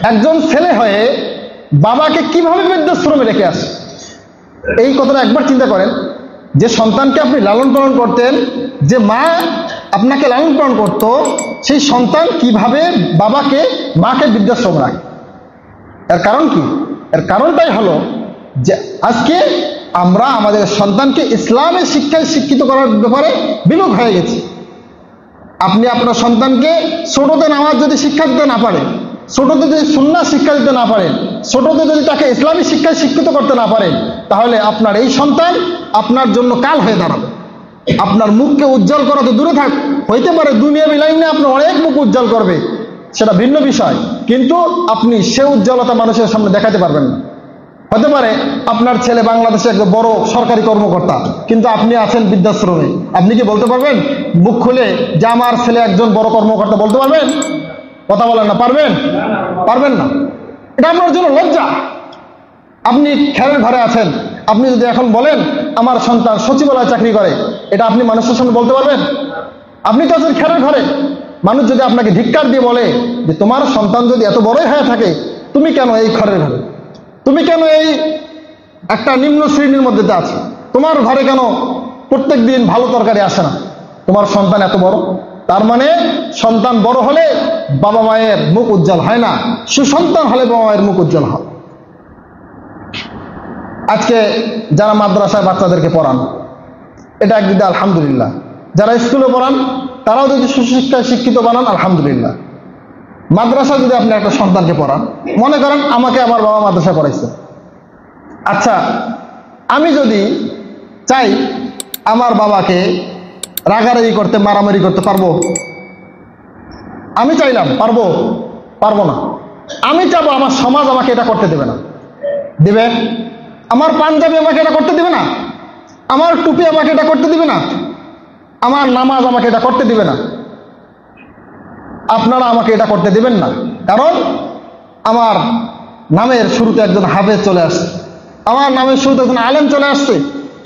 একজন ছেলে হয়ে বাবাকে কিভাবে বৃদ্ধাশ্রমে রেখে আসে, এই কথাটা একবার চিন্তা করেন। যে সন্তানকে আপনি লালন পালন করতেন, যে মা আপনাকে লালন পালন করতো, সেই সন্তান কিভাবে মাকে বৃদ্ধাশ্রমে রাখে? এর কারণ কি? এর কারণটাই হলো যে আজকে আমরা আমাদের সন্তানকে ইসলামের শিক্ষায় শিক্ষিত করার ব্যাপারে বিমুখ হয়ে গেছি। আপনি আপনার সন্তানকে ছোটতে নামাজ যদি শিক্ষা দিতে না পারেন, ছোটতে যদি সুন্নাহ শিক্ষা দিতে না পারেন, ছোটতে যদি তাকে ইসলামী শিক্ষায় শিক্ষিত করতে না পারেন, তাহলে আপনার এই সন্তান আপনার জন্য কাল হয়ে দাঁড়াবে। আপনার মুখকে উজ্জ্বল করা তো দূরে থাক, হইতে পারে দুনিয়াবি লাইনে আপনার অনেক মুখ উজ্জ্বল করবে, সেটা ভিন্ন বিষয়, কিন্তু আপনি সে উজ্জ্বলতা মানুষের সামনে দেখাতে পারবেন না। হতে পারে আপনার ছেলে বাংলাদেশে একজন বড় সরকারি কর্মকর্তা, কিন্তু আপনি আছেন বৃদ্ধাশ্রমে। আপনি কি বলতে পারবেন মুখ খুলে যে আমার ছেলে একজন বড় কর্মকর্তা? বলতে পারবেন? কথা বলেন না, পারবেন? পারবেন না। এটা আপনার জন্য লজ্জা। আপনি খেরের ঘরে আছেন, আপনি যদি এখন বলেন আমার সন্তান সচিবালয়ে চাকরি করে, এটা আপনি মানুষের সামনে বলতে পারবেন? আপনি তো আছেন খেরের ঘরে। মানুষ যদি আপনাকে ধিক্কার দিয়ে বলে যে তোমার সন্তান যদি এত বড়ই হয়ে থাকে, তুমি কেন এই ঘরের ঘরে, তুমি কেন এই একটা নিম্ন শ্রেণীর মধ্যে আছো, তোমার ঘরে কেন প্রত্যেক দিন ভালো তরকারি আসে না, তোমার সন্তান এত বড়? তার মানে সন্তান বড় হলে বাবা মায়ের মুখ উজ্জ্বল হয় না, সুসন্তান হলে বাবা মায়ের মুখ উজ্জ্বল হয়। আজকে যারা মাদ্রাসায় বাচ্চাদেরকে পড়ান, এটা একদিকে আলহামদুলিল্লাহ। যারা স্কুলে পড়ান তারাও যদি সুশিক্ষায় শিক্ষিত বানান, আলহামদুলিল্লাহ। মাদ্রাসা যদি আপনি একটা সন্তানকে পড়ান, মনে করেন আমাকে আমার বাবা মাদ্রাসা পড়াইছে, আচ্ছা আমি যদি চাই আমার বাবাকে রাগারাগি করতে, মারামারি করতে পারবো? আমি চাইলাম, পারবো? পারবো না। আমি চাবো আমার সমাজ আমাকে এটা করতে দেবে না। দেবে? আমার পাঞ্জাবি আমাকে এটা করতে দিবে না, আমার টুপি আমাকে এটা করতে দিবে না, আমার নামাজ আমাকে এটা করতে দিবে না, আপনারা আমাকে এটা করতে দিবেন না। কারণ আমার নামের শুরুতে একজন হাফেজ চলে আসছে, আমার নামের শুরুতে একজন আলেম চলে আসছে।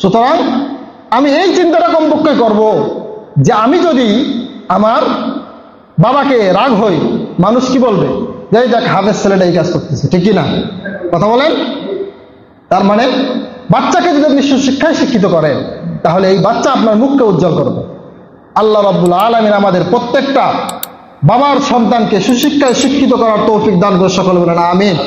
সুতরাং আমি এই চিন্তাটা কমপক্ষে করব যে আমি যদি আমার বাবাকে রাগ হই, মানুষ কি বলবে? যে দেখ হাফেজ ছেলেটা এই কাজ করতেছে, ঠিক কি না? কথা বলেন। তার মানে বাচ্চাকে যদি আপনি সুশিক্ষায় শিক্ষিত করেন, তাহলে এই বাচ্চা আপনার মুখকে উজ্জ্বল করবে। আল্লাহ রাব্বুল আলামিন আমাদের প্রত্যেকটা বাবার সন্তানকে সুশিক্ষায় শিক্ষিত করার তৌফিক দান করে। সকলে বলেন আমিন।